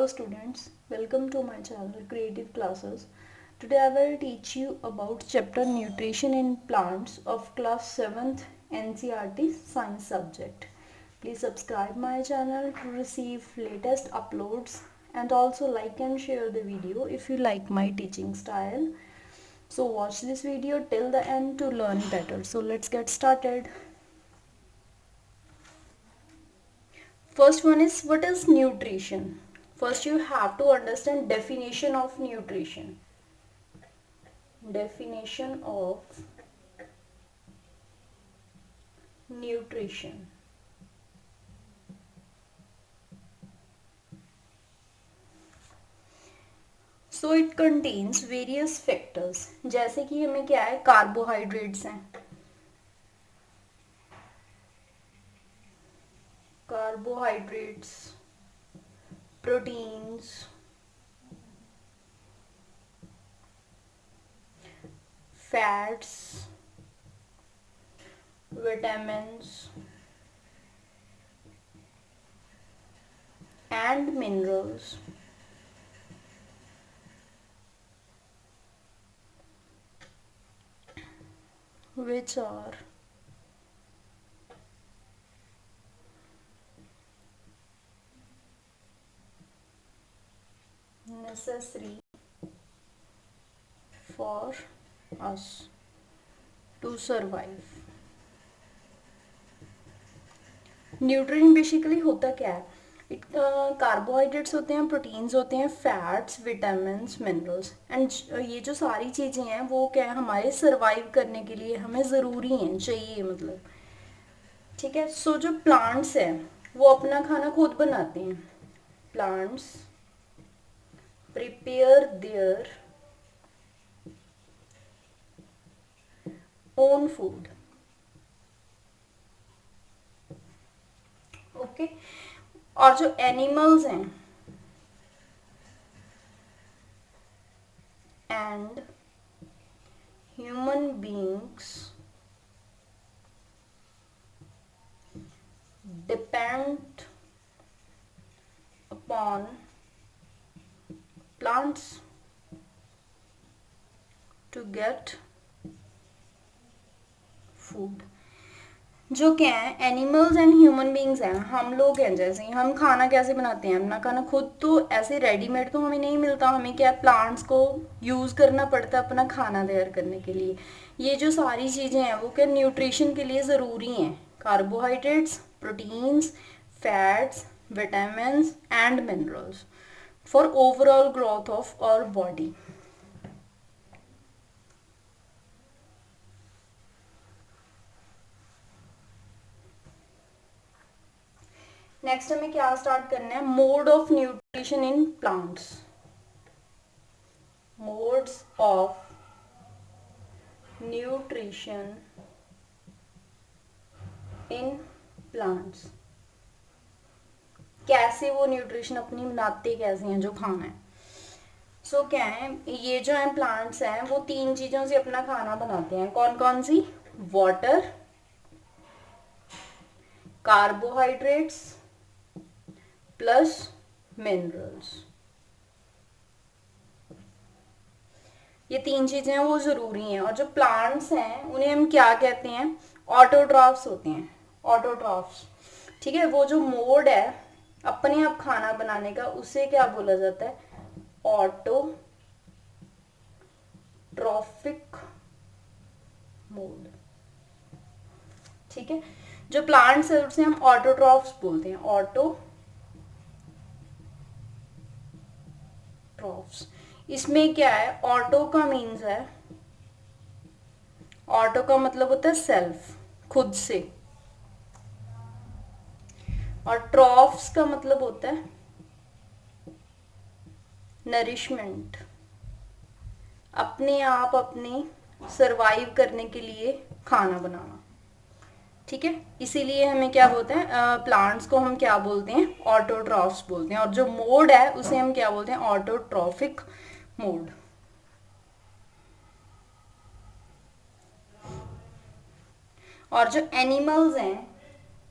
Hello students, welcome to my channel Creative Classes. Today I will teach you about chapter Nutrition in Plants of class 7th NCERT Science subject. Please subscribe my channel to receive latest uploads and also like and share the video if you like my teaching style. So watch this video till the end to learn better. So let's get started. First one is, what is nutrition? First you have to understand definition of nutrition. Definition of nutrition. So it contains various factors. जैसे कि हमें क्या है, carbohydrates हैं, carbohydrates, proteins, fats, vitamins and minerals. Which are necessary for us to survive. Nutrient basically होता क्या है? Carbohydrates होते हैं, प्रोटीन्स होते हैं, फैट्स, विटामिन्स, मिनरल्स एंड ये जो सारी चीज़ें हैं वो क्या है, हमारे सर्वाइव करने के लिए हमें ज़रूरी हैं, चाहिए मतलब, ठीक है. सो जो प्लांट्स हैं वो अपना खाना खुद बनाते हैं. Plants prepare their own food. Okay. और जो एनिमल्स हैं and human beings depend upon plants to get food. जो क्या है, एनिमल्स एंड ह्यूमन बींग्स हैं, हम लोग हैं. जैसे हम खाना कैसे बनाते हैं, अपना खाना खुद तो ऐसे रेडीमेड तो हमें नहीं मिलता, हमें क्या प्लांट्स को यूज़ करना पड़ता है अपना खाना तैयार करने के लिए. ये जो सारी चीज़ें हैं वो क्या न्यूट्रिशन के लिए ज़रूरी हैं. Carbohydrates, proteins, fats, vitamins and minerals for overall growth of our body. Next हमें क्या स्टार्ट करना है, mode of nutrition in plants. Modes of nutrition in plants. कैसे वो न्यूट्रिशन अपनी बनाते कैसे हैं जो खाना है. सो क्या है, ये जो है प्लांट्स हैं वो 3 चीजों से अपना खाना बनाते हैं. कौन कौन सी? Water, carbohydrates plus minerals. ये 3 चीजें वो जरूरी हैं. और जो प्लांट्स हैं उन्हें हम क्या कहते हैं? ऑटोट्रॉफ्स होते हैं. ऑटोट्रॉफ्स, ठीक है. वो जो मोड है अपने आप खाना बनाने का, उसे क्या बोला जाता है? Autotrophic mode. ठीक है. जो प्लांट्स है उसे हम ऑटोट्रॉफ्स बोलते हैं. ऑटोट्रॉफ्स. इसमें क्या है, ऑटो का मीन्स है, ऑटो का मतलब होता है सेल्फ, खुद से. और ट्रॉफ्स का मतलब होता है नरिशमेंट, अपने आप अपने सरवाइव करने के लिए खाना बनाना. ठीक है. इसीलिए हमें क्या बोलते हैं, प्लांट्स को हम क्या बोलते हैं? ऑटोट्रॉफ्स बोलते हैं. और जो मोड है उसे हम क्या बोलते हैं? Autotrophic mode. और जो एनिमल्स हैं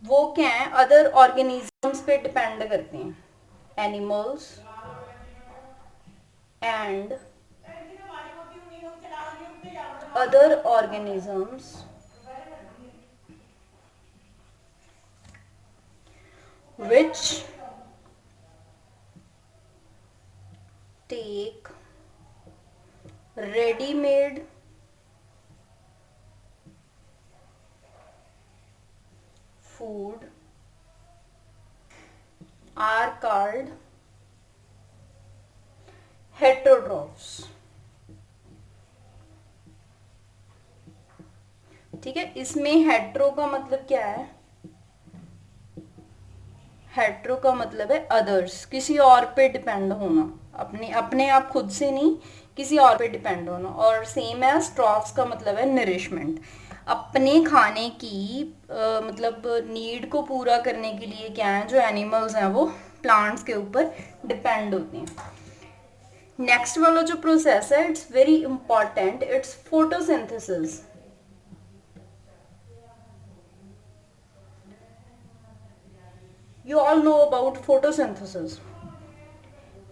वो क्या है, अदर ऑर्गेनिजम्स पे डिपेंड करते हैं. Animals and other organisms which take ready-made food are called heterotrophs. ठीक है, इसमें हेट्रो का मतलब क्या है? हेट्रो का मतलब है अदर्स, किसी और पे डिपेंड होना, अपने अपने आप खुद से नहीं, किसी और पे डिपेंड होना। और सेम एज ट्रॉफ्स का मतलब है नरिशमेंट, अपने खाने की मतलब नीड को पूरा करने के लिए क्या है, जो एनिमल्स हैं वो प्लांट्स के ऊपर डिपेंड होते हैं। नेक्स्ट वाला जो प्रोसेस है it's very important, it's photosynthesis. You all know about photosynthesis.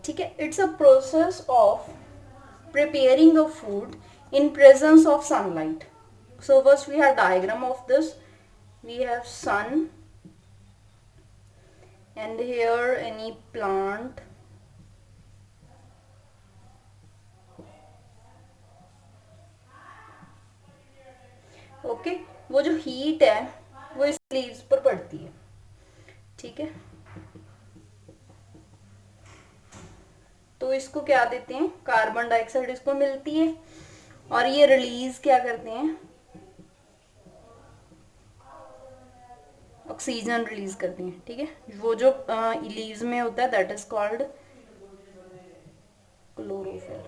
ठीक है, it's a process of preparing a food in presence of sunlight. So first we have diagram of this. We have sun and here any plant, okay, वो जो heat है वो इस leaves पर पड़ती है, ठीक है। तो इसको क्या देते हैं, कार्बन डाइऑक्साइड इसको मिलती है और ये रिलीज क्या करते हैं, ऑक्सीजन रिलीज करते हैं, ठीक है। वो जो लीव्स में होता है that is called chlorophyll.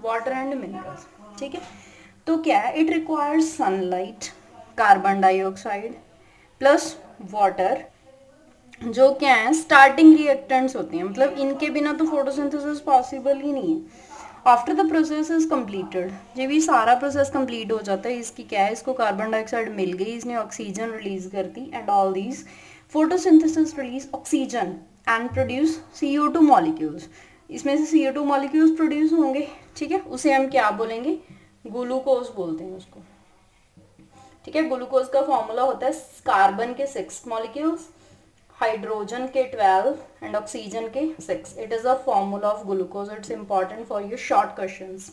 Water and minerals, ठीक है। तो क्या है, it requires sunlight, carbon dioxide plus water, जो क्या है स्टार्टिंग रिएक्टेंट्स होते हैं, मतलब इनके बिना तो फोटोसिंथेसिस पॉसिबल ही नहीं है। After the process is completed, जब भी सारा प्रोसेस कंप्लीट हो जाता है, इसकी क्या है, इसको कार्बन डाइऑक्साइड मिल गई, इसने ऑक्सीजन रिलीज कर दी and all these photosynthesis release oxygen and produce CO2 molecules. इसमें से CO2 मॉलिक्यूल्स प्रोड्यूस होंगे, ठीक है, उसे हम क्या बोलेंगे, ग्लूकोज बोलते हैं उसको, ठीक है। ग्लूकोज का फॉर्मूला होता है कार्बन के 6 मॉलिक्यूल्स, हाइड्रोजन के 12 एंड ऑक्सीजन के 6। It is a formula of glucose, it's important for your short questions.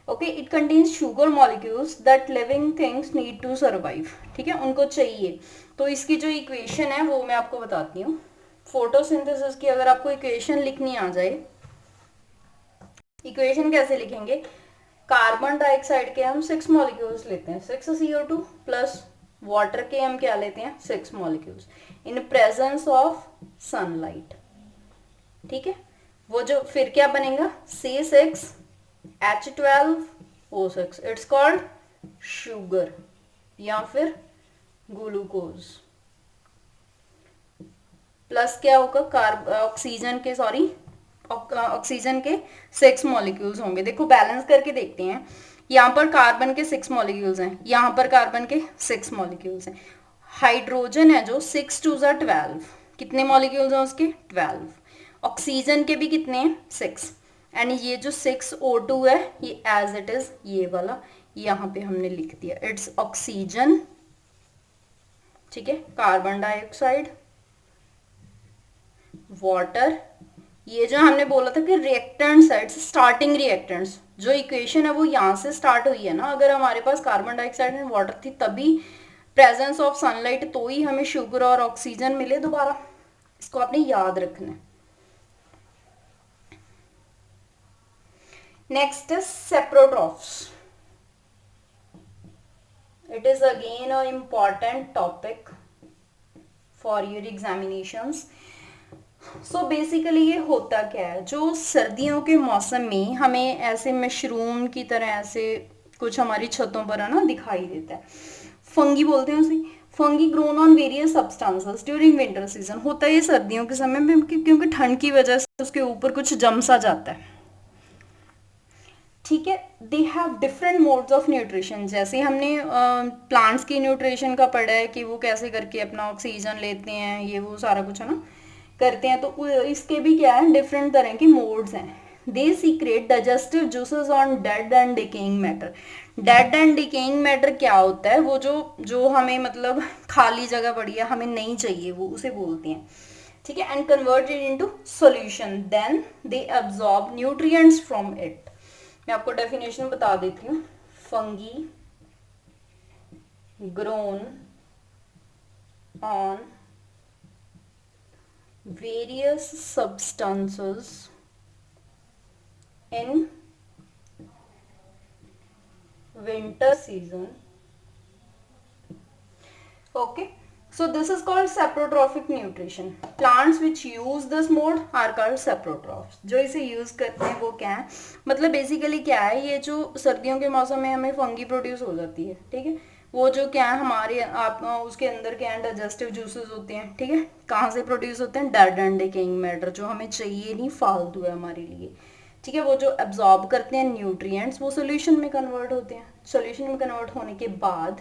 Okay, it contains sugar molecules that living things need to survive, ठीक है, उनको चाहिए। तो इसकी जो इक्वेशन है वो मैं आपको बताती हूँ। फोटोसिंथेसिस की अगर आपको इक्वेशन लिखनी आ जाए, इक्वेशन कैसे लिखेंगे, कार्बन डाइऑक्साइड के हम 6 मॉलिक्यूल्स लेते हैं, 6 CO2 प्लस वाटर के हम क्या लेते हैं, 6 molecules in presence of sunlight, ठीक है। वो जो फिर क्या बनेगा, C6H12O6, इट्स कॉल्ड शुगर या फिर ग्लूकोज, प्लस क्या होगा, ऑक्सीजन के ऑक्सीजन के 6 मॉलिक्यूल्स होंगे। देखो बैलेंस करके देखते हैं, यहाँ पर कार्बन के 6 मॉलिक्यूल्स हैं, यहाँ पर कार्बन के 6 मॉलिक्यूल्स हैं। हाइड्रोजन है जो 6 2 12, कितने मॉलिक्यूल्स हैं उसके, 12। ऑक्सीजन के भी कितने हैं, 6। एंड ये जो 6O2 है ये एज इट इज ये वाला यहाँ पे हमने लिख दिया, इट्स ऑक्सीजन, ठीक है, कार्बन डाइऑक्साइड, वाटर। ये जो हमने बोला था कि रिएक्टेंट्स है, इट्स स्टार्टिंग रिएक्टेंट्स, जो इक्वेशन है वो यहाँ से स्टार्ट हुई है ना। अगर हमारे पास कार्बन डाइऑक्साइड एंड वाटर थी तभी प्रेजेंस ऑफ सनलाइट, तो ही हमें शुगर और ऑक्सीजन मिले दोबारा, इसको आपने याद रखना है। Next is saprotrophs. It is again a important topic for your examinations. So basically ये होता क्या है, जो सर्दियों के मौसम में हमें ऐसे मशरूम की तरह ऐसे कुछ हमारी छतों पर है ना दिखाई देता है, फंगी बोलते हैं उसे। Fungi grown on various substances during winter season, होता है ये सर्दियों के समय में क्योंकि ठंड की वजह से उसके ऊपर कुछ जम सा जाता है, ठीक है। They have different modes of nutrition, जैसे हमने प्लांट्स की न्यूट्रिशन का पढ़ा है कि वो कैसे करके अपना ऑक्सीजन लेते हैं, ये वो सारा कुछ है ना करते हैं, तो इसके भी क्या है डिफरेंट तरह के मोड्स हैं। They secrete digestive juices on dead and decaying matter. Dead and decaying matter क्या होता है, वो जो जो हमें मतलब खाली जगह पड़ी है हमें नहीं चाहिए, वो उसे बोलते हैं, ठीक है। And convert it into solution, then they absorb nutrients from it. मैं आपको डेफिनेशन बता देती हूँ। Fungi grown on various substances in winter season. Okay, so this is called saprotrophic nutrition. Plants which use this mode are called saprotrophs. जो इसे use करते हैं वो क्या है, मतलब बेसिकली क्या है, ये जो सर्दियों के मौसम में हमें फंगी प्रोड्यूस हो जाती है, ठीक है, वो जो क्या है हमारे आप उसके अंदर क्या है डाइजेस्टिव जूसेस होते हैं, ठीक है, कहाँ से प्रोड्यूस होते हैं, डेड एंड डिकेइंग मैटर, जो हमें चाहिए नहीं, फालतू है हमारे लिए, ठीक है। वो जो एब्जॉर्ब करते हैं न्यूट्रिएंट्स, वो सोल्यूशन में कन्वर्ट होते हैं, सोल्यूशन में कन्वर्ट होने के बाद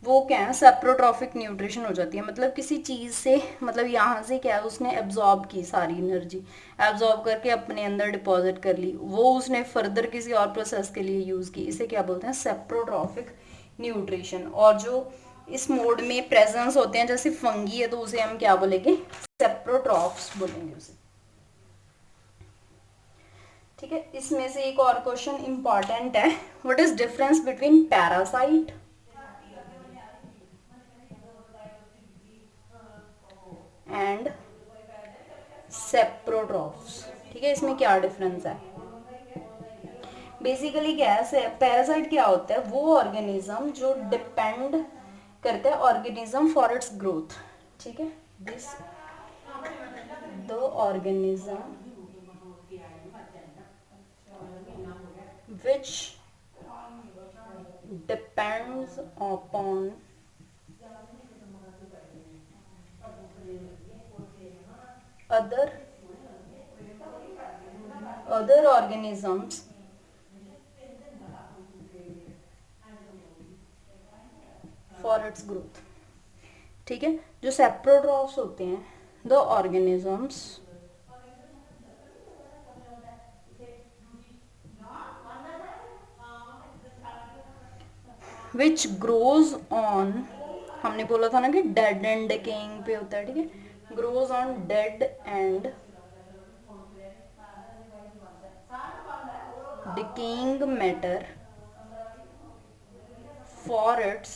वो क्या है सेप्रोट्रॉफिक न्यूट्रिशन हो जाती है, मतलब किसी चीज से, मतलब यहाँ से क्या है उसने एब्जॉर्ब की सारी एनर्जी, एब्जॉर्ब करके अपने अंदर डिपॉजिट कर ली, वो उसने फर्दर किसी और प्रोसेस के लिए यूज की, इसे क्या बोलते हैं सेप्रोट्रॉफिक न्यूट्रिशन। और जो इस मोड में प्रेजेंस होते हैं, जैसे फंगी है तो उसे हम क्या बोलेंगे, सेप्रोट्रॉफ्स बोलेंगे उसे, ठीक है। इसमें से एक और क्वेश्चन इंपॉर्टेंट है, what is difference between parasite and saprotrophs, ठीक है, इसमें क्या डिफरेंस है। बेसिकली क्या है, पैरासाइट क्या होता है, वो ऑर्गेनिज्म जो डिपेंड करता है ऑर्गेनिज्म फॉर इट्स ग्रोथ, ठीक है, this the organism which depends upon other other organisms for its growth, ठीक है। जो सेप्रोट्रॉफ्स होते हैं, the organisms which grows on, हमने बोला था ना कि डेड एंड डिकेइंग पे होता है, ठीक है, grows on dead and decaying matter for its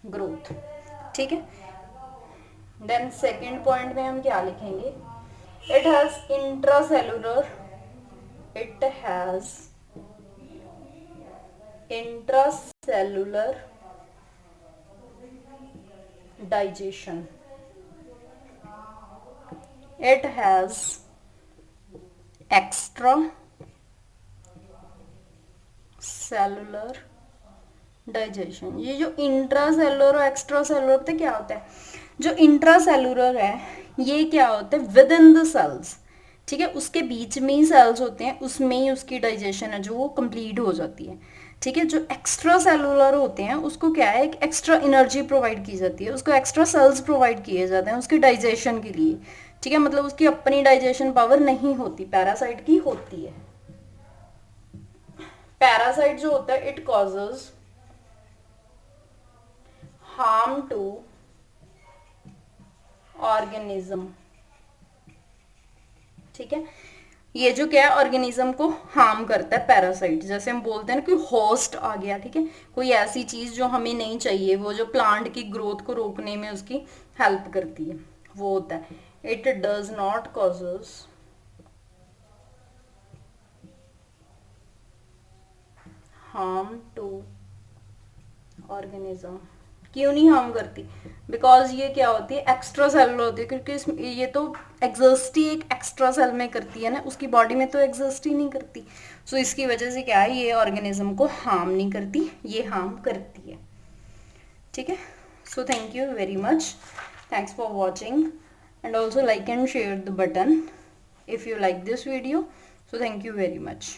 growth, ठीक है। देन सेकेंड पॉइंट में हम क्या लिखेंगे, it has intracellular, it has intracellular digestion, it has extra cellular digestion। ये जो इंट्रासेलुलर और एक्स्ट्रा सेलुलर पता क्या होता है, जो इंट्रासेलुलर है ये क्या होता है विद इन द सेल्स, ठीक है, उसके बीच में ही सेल्स होते हैं, उसमें ही उसकी डाइजेशन है जो वो कंप्लीट हो जाती है, ठीक है। जो एक्स्ट्रा सेलुलर होते हैं उसको क्या है एक एक्स्ट्रा एनर्जी प्रोवाइड की जाती है, उसको एक्स्ट्रा सेल्स प्रोवाइड किए जाते हैं उसकी डाइजेशन के लिए, ठीक है, मतलब उसकी अपनी डाइजेशन पावर नहीं होती, पैरासाइट की होती है। पैरासाइट जो होता है it causes harm to organism, ठीक है, ये जो क्या है ऑर्गेनिज्म को हार्म करता है पैरासाइट, जैसे हम बोलते हैं ना कोई होस्ट आ गया, ठीक है, कोई ऐसी चीज जो हमें नहीं चाहिए, वो जो प्लांट की ग्रोथ को रोकने में उसकी हेल्प करती है, वो होता है। It does not causes harm to organism, क्यों नहीं हार्म करती? बिकॉज ये क्या होती है, एक्स्ट्रा सेलुलर होती है, क्योंकि ये तो एग्जस्ट ही एक एक्स्ट्रा सेल में करती है ना, उसकी बॉडी में तो एग्जस्ट ही नहीं करती। सो इसकी वजह से क्या है, ये ऑर्गेनिज्म को हार्म नहीं करती, ये हार्म करती है। ठीक है, so thank you very much, thanks for watching, and also like and share the button if you like this video. So thank you very much.